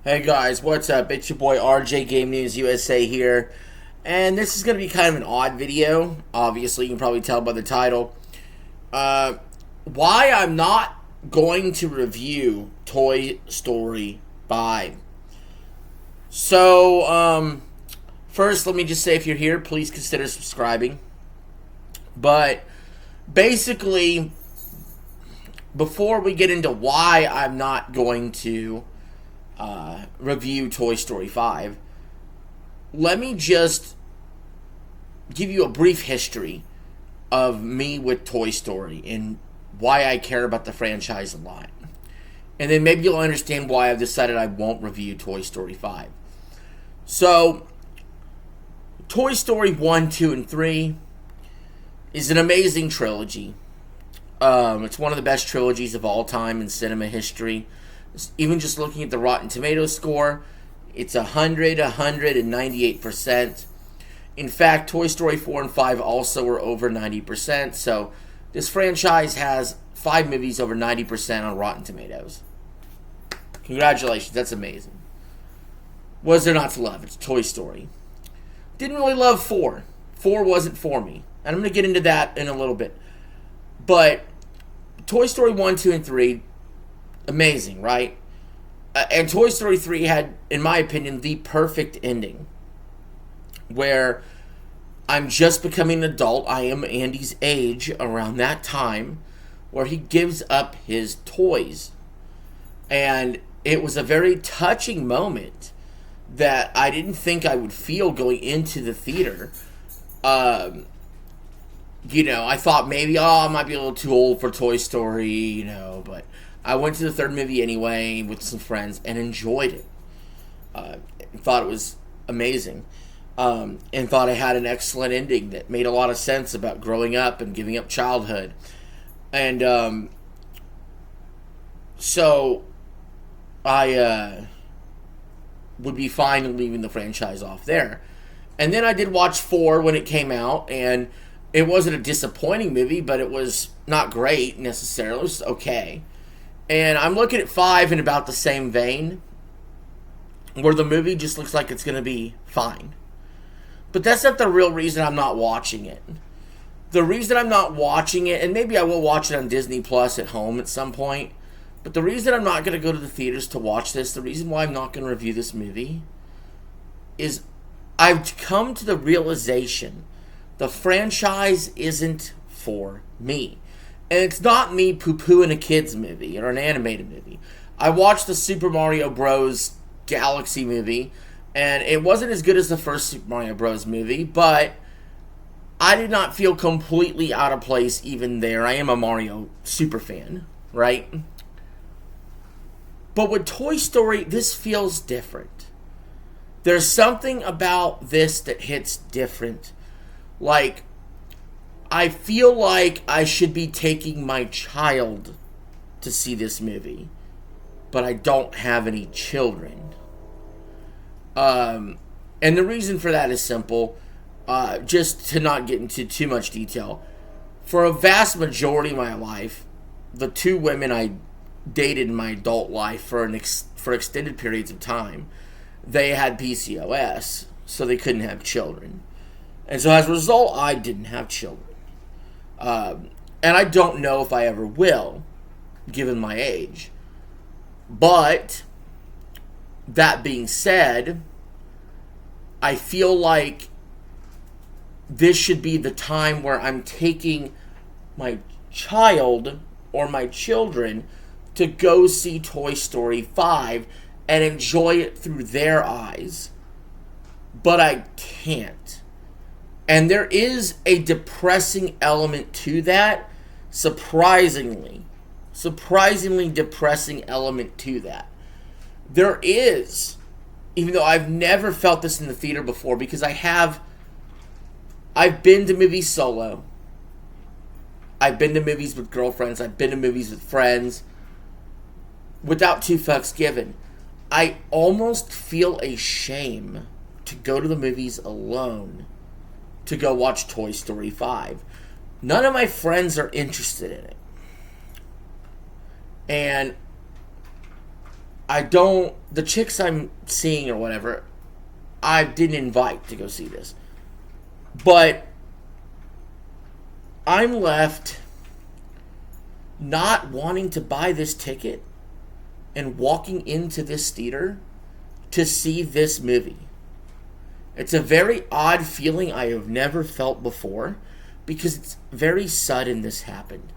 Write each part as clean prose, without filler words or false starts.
Hey guys, what's up? It's your boy RJ Game News USA here, and this is going to be kind of an odd video. Obviously, you can probably tell by the title. Why I'm not going to review Toy Story 5. First, let me just say if you're here, please consider subscribing. But basically, before we get into why I'm not going to review Toy Story 5, let me just give you a brief history of me with Toy Story and why I care about the franchise a lot. And then maybe you'll understand why I've decided I won't review Toy Story 5. So, Toy Story 1, 2, and 3 is an amazing trilogy. It's one of the best trilogies of all time in cinema history. Even just looking at the Rotten Tomatoes score, it's 198%. In fact, Toy Story 4 and 5 also were over 90%. So this franchise has 5 movies over 90% on Rotten Tomatoes. Congratulations, that's amazing. What is there not to love? It's Toy Story. Didn't really love 4. 4 wasn't for me. And I'm going to get into that in a little bit. But Toy Story 1, 2, and 3, amazing, right? And Toy Story 3 had, in my opinion, the perfect ending. Where I'm just becoming an adult. I am Andy's age around that time. Where he gives up his toys. And it was a very touching moment that I didn't think I would feel going into the theater. I thought maybe, I might be a little too old for Toy Story, but I went to the third movie anyway with some friends and enjoyed it. Thought it was amazing. And thought it had an excellent ending that made a lot of sense about growing up and giving up childhood. And so I would be fine leaving the franchise off there. And then I did watch 4 when it came out, and it wasn't a disappointing movie, but it was not great necessarily. It was okay. And I'm looking at 5 in about the same vein, where the movie just looks like it's going to be fine. But that's not the real reason I'm not watching it. The reason I'm not watching it, and maybe I will watch it on Disney Plus at home at some point, but the reason I'm not going to go to the theaters to watch this, the reason why I'm not going to review this movie, is I've come to the realization the franchise isn't for me. And it's not me poo-pooing a kid's movie or an animated movie. I watched the Super Mario Bros. Galaxy movie, and it wasn't as good as the first Super Mario Bros. Movie, but I did not feel completely out of place even there. I am a Mario super fan, right? But with Toy Story, this feels different. There's something about this that hits different. Like, I feel like I should be taking my child to see this movie, but I don't have any children. And the reason for that is simple. Just to not get into too much detail. For a vast majority of my life, the 2 women I dated in my adult life for extended periods of time, they had PCOS, so they couldn't have children. And so as a result, I didn't have children. And I don't know if I ever will, given my age. But, that being said, I feel like this should be the time where I'm taking my child or my children to go see Toy Story 5 and enjoy it through their eyes. But I can't. And there is a depressing element to that. Surprisingly depressing element to that. There is, even though I've never felt this in the theater before, because I've been to movies solo. I've been to movies with girlfriends. I've been to movies with friends. Without 2 fucks given. I almost feel a shame to go to the movies alone to go watch Toy Story 5. None of my friends are interested in it. And the chicks I'm seeing or whatever, I didn't invite to go see this. But I'm left not wanting to buy this ticket and walking into this theater to see this movie. It's a very odd feeling I have never felt before because it's very sudden this happened.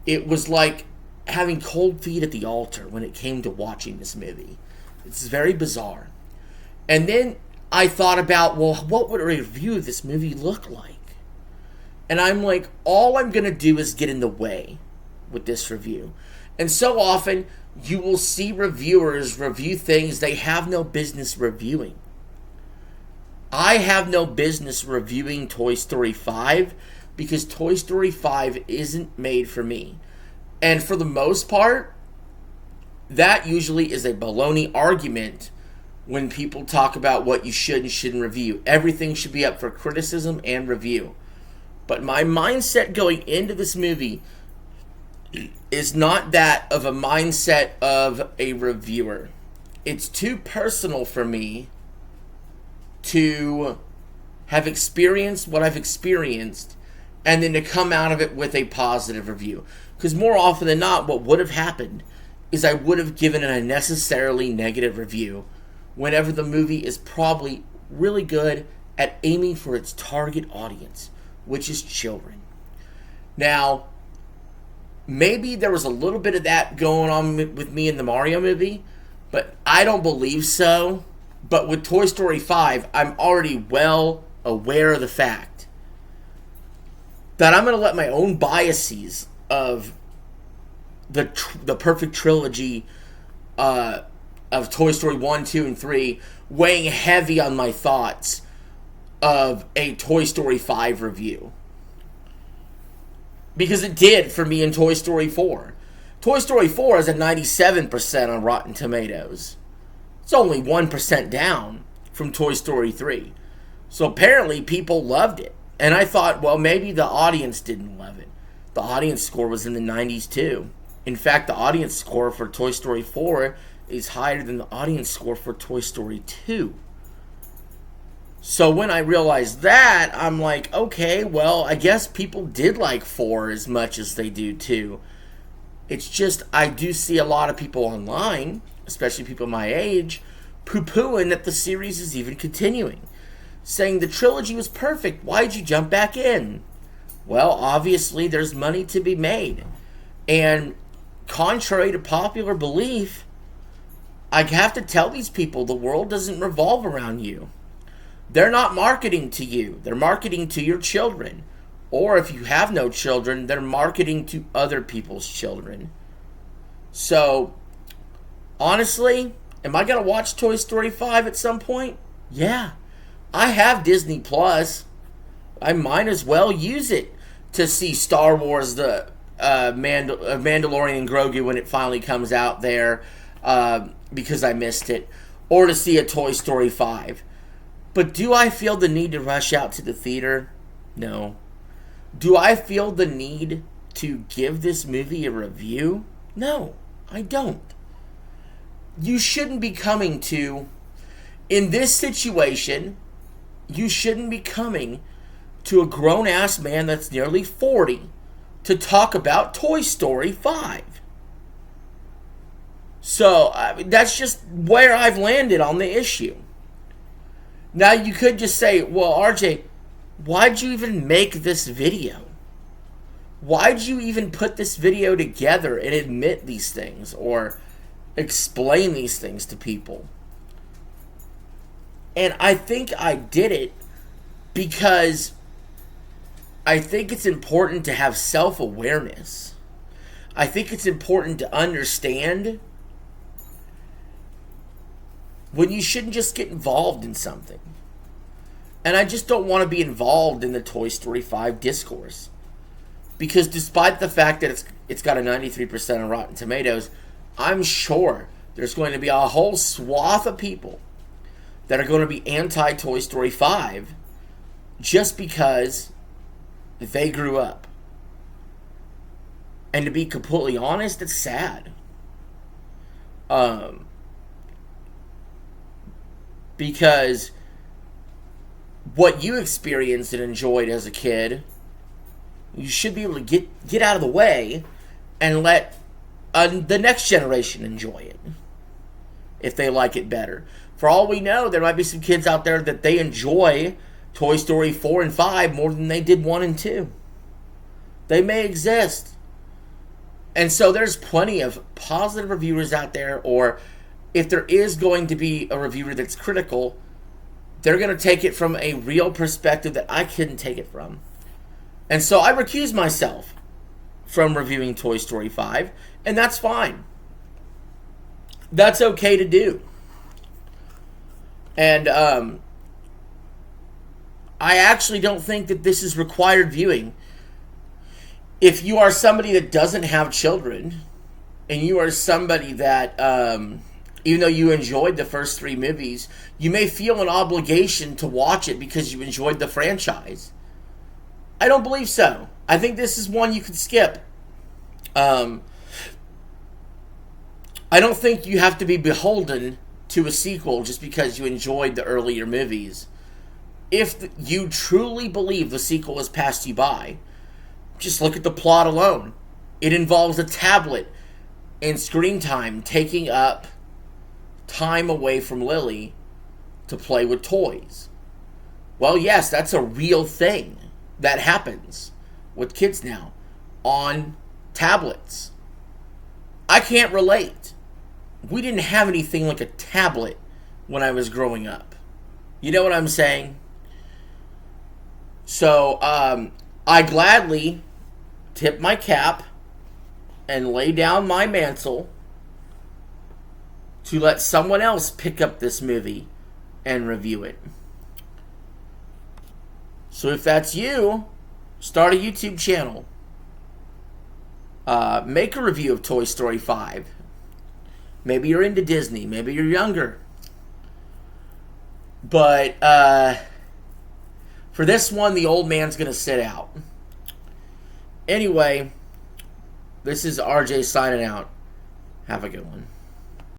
It was like having cold feet at the altar when it came to watching this movie. It's very bizarre. And then I thought about, well, what would a review of this movie look like? And I'm like, all I'm going to do is get in the way with this review. And so often, you will see reviewers review things they have no business reviewing. I have no business reviewing Toy Story 5 because Toy Story 5 isn't made for me. And for the most part, that usually is a baloney argument when people talk about what you should and shouldn't review. Everything should be up for criticism and review. But my mindset going into this movie is not that of a mindset of a reviewer. It's too personal for me to have experienced what I've experienced and then to come out of it with a positive review. Because more often than not, what would have happened is I would have given an unnecessarily negative review whenever the movie is probably really good at aiming for its target audience, which is children. Now, maybe there was a little bit of that going on with me in the Mario movie, but I don't believe so. But with Toy Story 5, I'm already well aware of the fact that I'm going to let my own biases of the perfect trilogy of Toy Story 1, 2, and 3 weighing heavy on my thoughts of a Toy Story 5 review. Because it did for me in Toy Story 4. Toy Story 4 is a 97% on Rotten Tomatoes. It's only 1% down from Toy Story 3. So apparently people loved it. And I thought, well, maybe the audience didn't love it. The audience score was in the 90s too. In fact, the audience score for Toy Story 4 is higher than the audience score for Toy Story 2. So when I realized that, I'm like, okay, well, I guess people did like 4 as much as they do 2. It's just, I do see a lot of people online, especially people my age, poo-pooing that the series is even continuing. Saying the trilogy was perfect, why'd you jump back in? Well, obviously there's money to be made. And contrary to popular belief, I have to tell these people the world doesn't revolve around you. They're not marketing to you. They're marketing to your children. Or if you have no children, they're marketing to other people's children. So, honestly, am I going to watch Toy Story 5 at some point? Yeah. I have Disney Plus. I might as well use it to see Star Wars, the Mandalorian and Grogu when it finally comes out there because I missed it. Or to see a Toy Story 5. But do I feel the need to rush out to the theater? No. Do I feel the need to give this movie a review? No, I don't. You shouldn't be coming to, in this situation, you shouldn't be coming to a grown-ass man that's nearly 40 to talk about Toy Story 5. So, that's just where I've landed on the issue. Now, you could just say, well, RJ, why'd you even make this video? Why'd you even put this video together and admit these things or explain these things to people? And I think I did it because I think it's important to have self-awareness. I think it's important to understand when you shouldn't just get involved in something. And I just don't want to be involved in the Toy Story 5 discourse. Because despite the fact that it's got a 93% on Rotten Tomatoes, I'm sure there's going to be a whole swath of people that are going to be anti-Toy Story 5 just because they grew up. And to be completely honest, it's sad. Um, because what you experienced and enjoyed as a kid, you should be able to get out of the way and let the next generation enjoy it if they like it better. For all we know, there might be some kids out there that they enjoy Toy Story 4 and 5 more than they did 1 and 2. They may exist. And so there's plenty of positive reviewers out there, or if there is going to be a reviewer that's critical, they're going to take it from a real perspective that I couldn't take it from. And so I recuse myself from reviewing Toy Story 5, and that's fine. That's okay to do. And I actually don't think that this is required viewing. If you are somebody that doesn't have children, and you are somebody that, even though you enjoyed the first 3 movies, you may feel an obligation to watch it because you enjoyed the franchise. I don't believe so. I think this is one you could skip. I don't think you have to be beholden to a sequel just because you enjoyed the earlier movies. If you truly believe the sequel has passed you by, just look at the plot alone. It involves a tablet and screen time taking up time away from Lily to play with toys. Well, yes, that's a real thing that happens with kids now on tablets. I can't relate. We didn't have anything like a tablet when I was growing up. You know what I'm saying? So, I gladly tip my cap and lay down my mantle to let someone else pick up this movie and review it. So if that's you, start a YouTube channel. Make a review of Toy Story 5. Maybe you're into Disney. Maybe you're younger. But for this one, the old man's going to sit out. Anyway, this is RJ signing out. Have a good one.